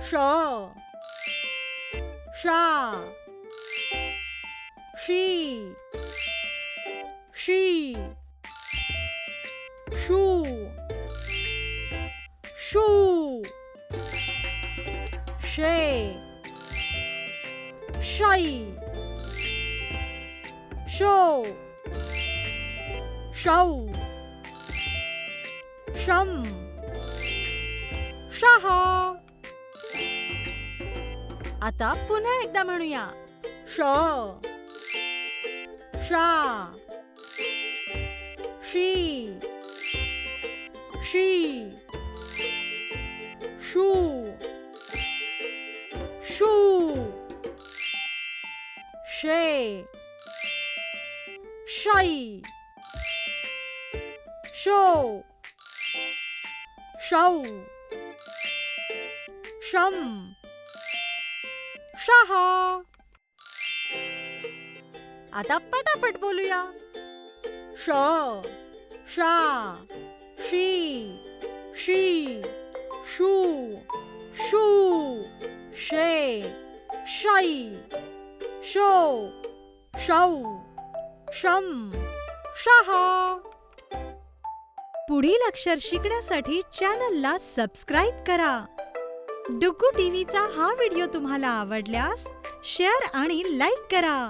श शा शी शी shoe shoe शे शाई शो शौ शम शहा. आता पुन्हा एकदा म्हणूया. श शा शी शी शू शू शे शाई शो शौ शम शहा. आता पटापट बोलूया. श शा शी शी शू शू शे शाई शो शौ शम शहा. पुढील अक्षर शिकण्यासाठी चॅनलला सबस्क्राईब करा. डुग्गू टीव्हीचा हा व्हिडिओ तुम्हाला आवडल्यास शेअर आणि लाईक करा.